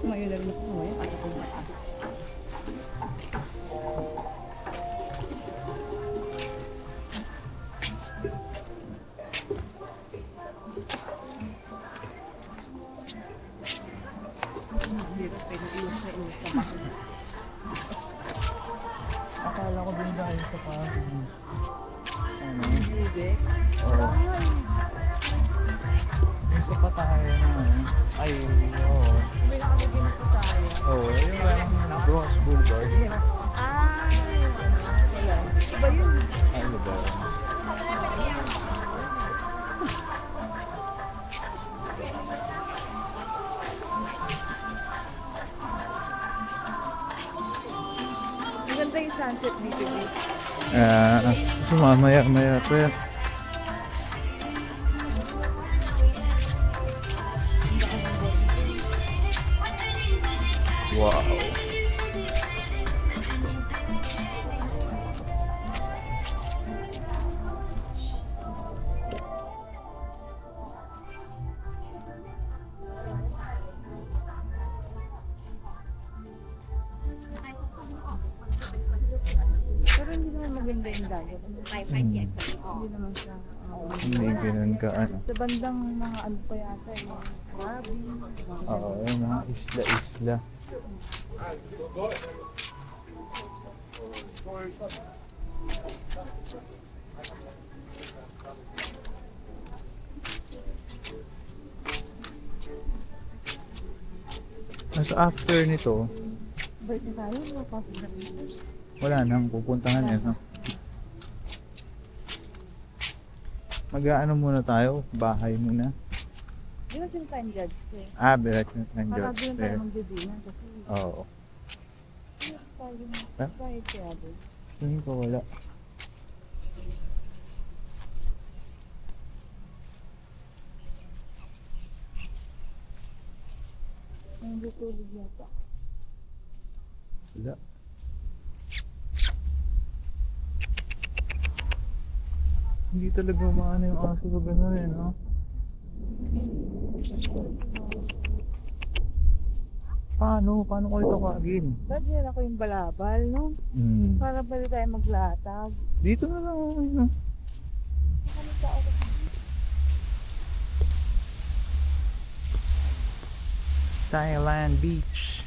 Ngayon lang na ko eh. Ano ko ba? Hirap eh. Iwas na iwas sa mga. Akala ko din dahil sa pagod. Ano? Hindi. Oo. Isa pa tayo na ano. Ay, oo. May nakalagay na po tayo. Oo, yung parang Bronx Boulevard. Ah, wala. Iba yun. Ay, lugar. Maganda yung sunset dito dito. So mamaya pa yan. Wow. Pero hindi naman maganda yung dagat. Hindi naman siya. Hindi ganun ka ano. Sa bandang mga ano pa yata eh. Grabe. Oo, yung mga isla-isla. Mas after nito, Balik na tayo, mapapag na dito. wala nang pupuntahan eh, no? Mag-aano muna tayo, bahay muna. Di ba sila time judge ko eh? Direct na time Para judge doon tayo there. magdidinan kasi Oo. Ah? kahit kaya doon. Hindi ko wala. Ang tutulog yata. Wala. Hindi talaga maano yung aso sa gano'n eh, no? Paano? Paano ko ito kagin? Dahil yan ako yung balabal, no? Para bali tayo maglatag. Dito na lang ako, no? Ano sa ako? Thailand Beach.